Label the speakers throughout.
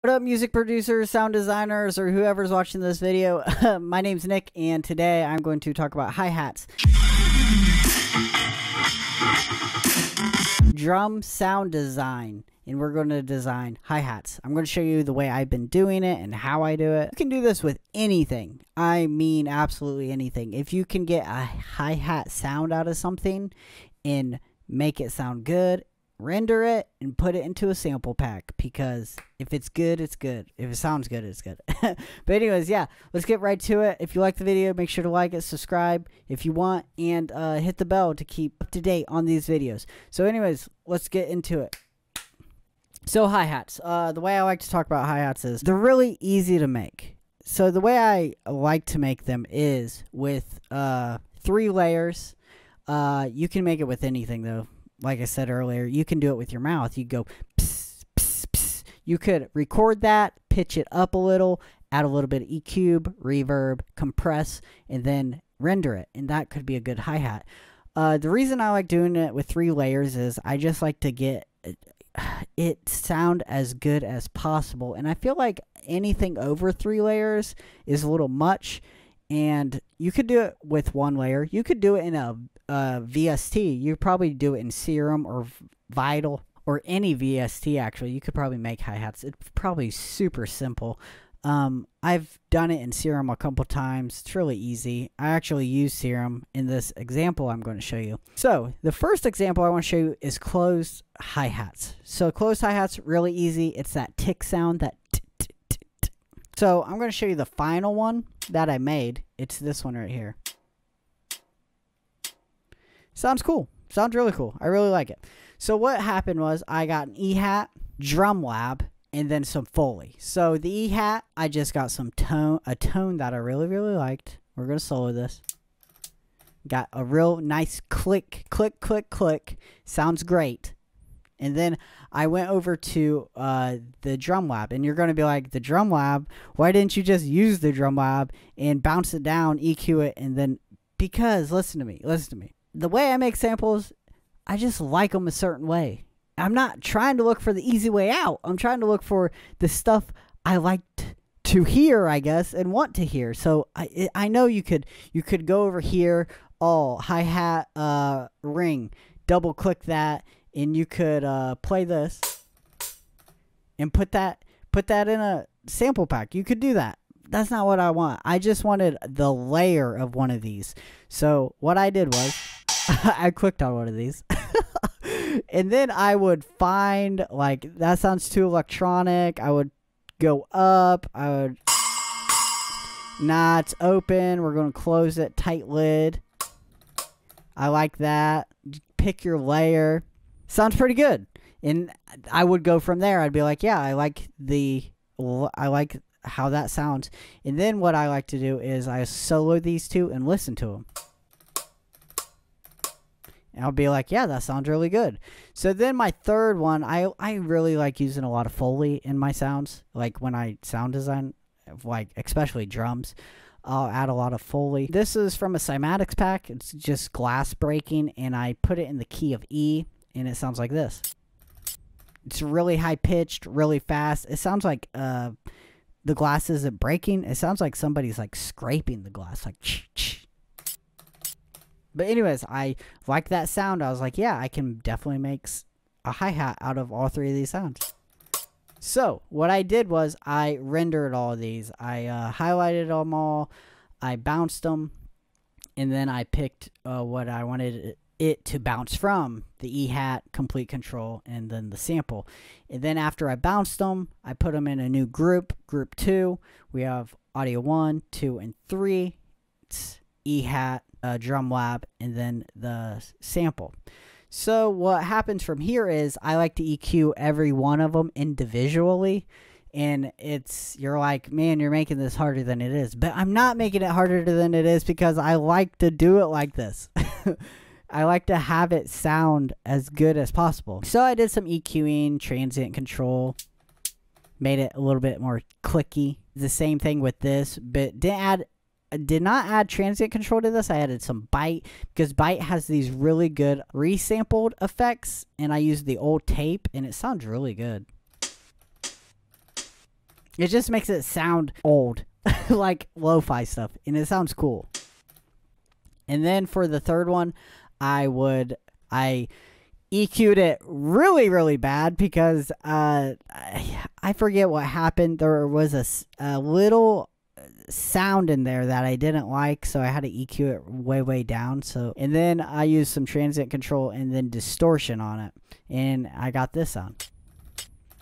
Speaker 1: What up, music producers, sound designers, or whoever's watching this video? My name's Nick, and today I'm going to talk about hi-hats. Drum sound design, and we're going to design hi-hats. I'm going to show you the way I've been doing it and how I do it. You can do this with anything. I mean absolutely anything. If you can get a hi-hat sound out of something and make it sound good, render it and put it into a sample pack, because if it's good, it's good. If it sounds good, it's good. But anyways, yeah, let's get right to it. If you like the video, make sure to like it, subscribe if you want, and hit the bell to keep up to date on these videos. So anyways, let's get into it. So hi-hats, the way I like to talk about hi-hats is they're really easy to make. So the way I like to make them is with 3 layers. You can make it with anything though. Like I said earlier, you can do it with your mouth. You go pss, pss, pss. You could record that, pitch it up a little, add a little bit of EQ, reverb, compress, and then render it. And that could be a good hi-hat. The reason I like doing it with 3 layers is I just like to get it sound as good as possible. And I feel like anything over 3 layers is a little much. And you could do it with 1 layer. You could do it in a VST. You probably do it in Serum or Vital or any VST. Actually, you could probably make hi-hats. It's probably super simple. I've done it in Serum a couple times. It's really easy. I actually use Serum in this example I'm going to show you. So the first example I want to show you is closed hi-hats. So closed hi-hats, really easy. It's that tick sound, that so I'm going to show you the final one that I made. It's this one right here. Sounds cool. Sounds really cool. I really like it. So what happened was I got an E-hat, drum lab, and then some Foley. So the E-hat, I just got some a tone that I really liked. We're going to solo this. Got a real nice click, click, click, click. Sounds great. And then I went over to the drum lab, and you're going to be like, the drum lab? Why didn't you just use the drum lab and bounce it down, EQ it, and then, because, listen to me. The way I make samples, I just like them a certain way. I'm not trying to look for the easy way out. I'm trying to look for the stuff I like to hear, I guess, and want to hear. So I know you could go over here, hi-hat, ring, double click that, and you could play this and put that in a sample pack. You could do that. That's not what I want. I just wanted the layer of one of these. So what I did was I clicked on one of these. And then I would find, like, that sounds too electronic. I would go up. I would, nah, it's open. We're going to close it, tight lid. I like that. Pick your layer. Sounds pretty good. And I would go from there. I'd be like, yeah, I like how that sounds. And then what I like to do is I solo these 2 and listen to them. And I'll be like, yeah, that sounds really good. So then my third one, I really like using a lot of Foley in my sounds. Like when I sound design, like especially drums, I'll add a lot of Foley. This is from a cymatics pack. It's just glass breaking, and I put it in the key of E, and it sounds like this. It's really high pitched, really fast. It sounds like the glass isn't breaking. It sounds like somebody's like scraping the glass, like ch. But anyways, I like that sound. I was like, yeah, I can definitely make a hi-hat out of all 3 of these sounds. So what I did was I rendered all of these. I highlighted them all. I bounced them. And then I picked what I wanted it to bounce from. The E-hat, complete control, and then the sample. And then after I bounced them, I put them in a new group. Group 2. We have audio 1, 2, and 3. It's E-hat, drum lab, and then the sample. So what happens from here is I like to EQ every one of them individually, and you're like, man, you're making this harder than it is. But I'm not making it harder than it is, because I like to do it like this. I like to have it sound as good as possible. So I did some EQing, transient control, made it a little bit more clicky. The same thing with this, but did not add transient control to this. I added some bite, because bite has these really good resampled effects, and I used the old tape, and it sounds really good. It just makes it sound old, like lo-fi stuff, and it sounds cool. And then for the third one, I EQ'd it really, really bad because I forget what happened. There was a little sound in there that I didn't like, so I had to EQ it way, way down. And then I used some transient control and then distortion on it, and I got this sound.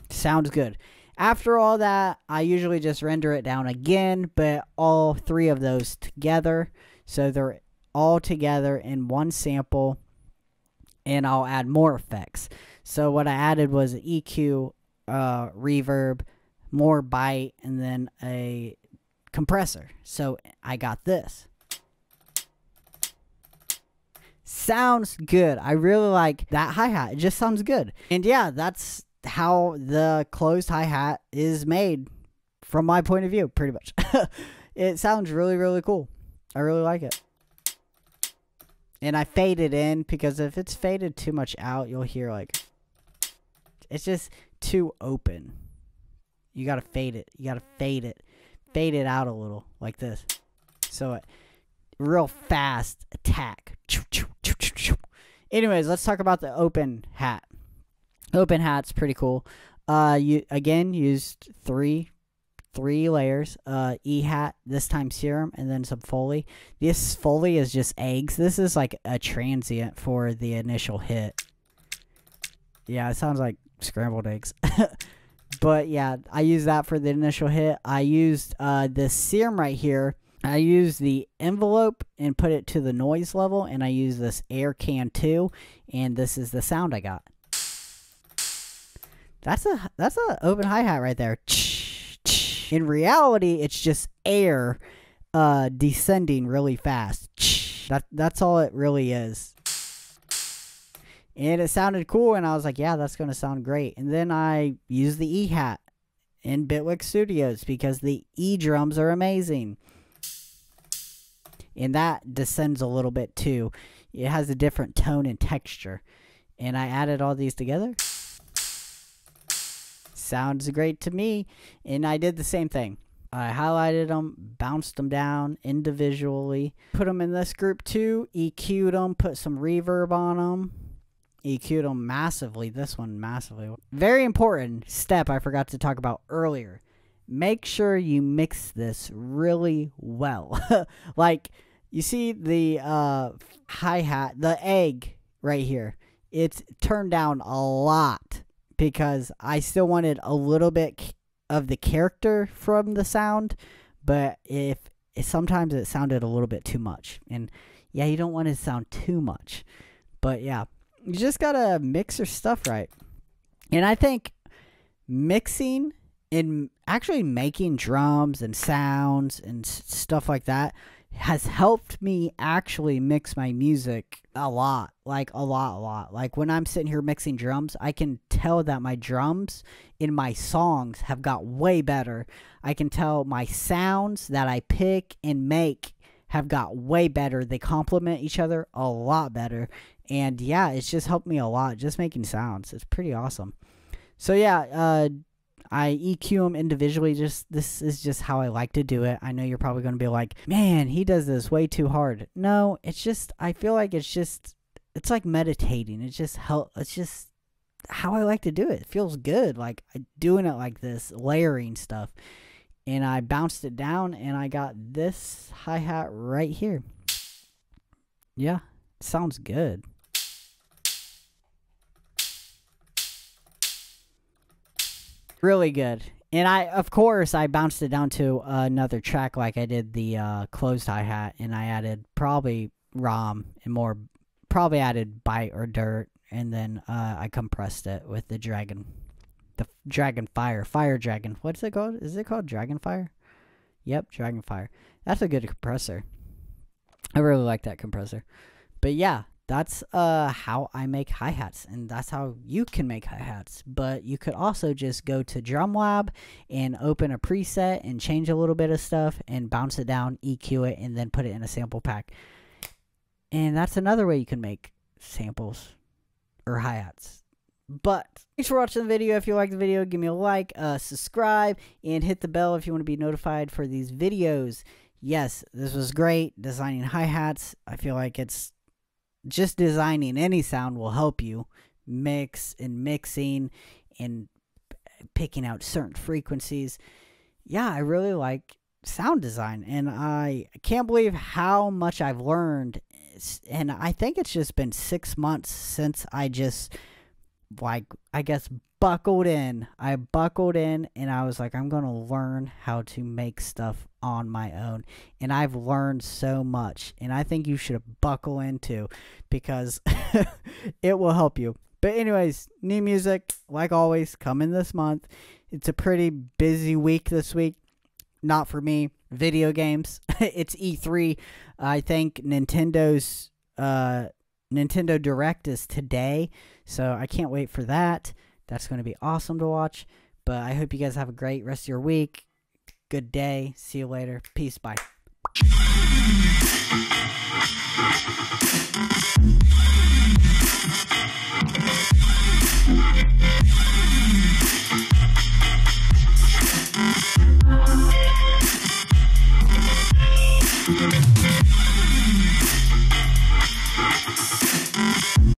Speaker 1: Sounds good. After all that, I usually just render it down again, but all three of those together, so they're all together in one sample, and I'll add more effects. So what I added was an EQ, reverb, more bite, and then a compressor. So I got this. Sounds good. I really like that hi-hat. It just sounds good. And yeah, that's how the closed hi-hat is made from my point of view, pretty much. It sounds really, really cool. I really like it. And I fade it in because if it's faded too much out, you'll hear like, it's just too open. You gotta fade it. You gotta fade it. Fade it out a little like this. So real fast attack. Anyways, let's talk about the open hat. Open hat's pretty cool. You again used three layers. E hat, this time serum, and then some Foley. This Foley is just eggs. This is like a transient for the initial hit. Yeah, it sounds like scrambled eggs. But yeah, I used that for the initial hit. I used this serum right here. I used the envelope and put it to the noise level, and I used this air can too, and this is the sound I got. That's a open hi-hat right there. In reality, it's just air descending really fast. That's all it really is. And it sounded cool, and I was like, yeah, that's going to sound great. And then I used the E-hat in Bitwig Studios because the E drums are amazing. And that descends a little bit too. It has a different tone and texture. And I added all these together. Sounds great to me. And I did the same thing. I highlighted them, bounced them down individually, put them in this group too, EQ'd them, put some reverb on them, EQ'd them massively, this one massively. Very important step I forgot to talk about earlier. Make sure you mix this really well. Like, you see the hi-hat, the egg right here, it's turned down a lot because I still wanted a little bit of the character from the sound, but sometimes it sounded a little bit too much. And yeah, you don't want it to sound too much. But yeah, you just gotta mix your stuff right. And I think mixing and actually making drums and sounds and stuff like that has helped me actually mix my music a lot. Like a lot. Like when I'm sitting here mixing drums, I can tell that my drums in my songs have got way better. I can tell my sounds that I pick and make have got way better. They complement each other a lot better. And yeah, it's just helped me a lot just making sounds. It's pretty awesome. So yeah, I EQ them individually. This is just how I like to do it. I know you're probably going to be like, man, he does this way too hard. No, it's just, I feel like it's like meditating. It's just how I like to do it. It feels good. Like doing it like this, layering stuff. And I bounced it down and I got this hi-hat right here. Yeah, sounds good. Really good. And of course, I bounced it down to another track like I did the closed hi-hat, and I added probably ROM and probably added bite or dirt, and then I compressed it with the Fire Dragon. What's it called? Is it called Dragonfire? Yep, Dragonfire. That's a good compressor. I really like that compressor. But yeah, that's how I make hi-hats, and that's how you can make hi-hats. But you could also just go to DrumLab and open a preset and change a little bit of stuff and bounce it down, EQ it, and then put it in a sample pack. And that's another way you can make samples or hi-hats. But thanks for watching the video. If you like the video, give me a like, subscribe, and hit the bell if you want to be notified for these videos. Yes, this was great. Designing hi-hats. I feel like it's just designing any sound will help you mixing and picking out certain frequencies. Yeah, I really like sound design, and I can't believe how much I've learned. And I think it's just been 6 months since I just, like, I guess buckled in. I buckled in and I was like, I'm going to learn how to make stuff on my own. And I've learned so much, and I think you should buckle into, because it will help you. But anyways, new music, like always, coming this month. It's a pretty busy week this week. Not for me. Video games. It's E3. I think Nintendo's Nintendo Direct is today, so I can't wait for that. That's going to be awesome to watch. But I hope you guys have a great rest of your week. Good day. See you later. Peace. Bye. Thank you.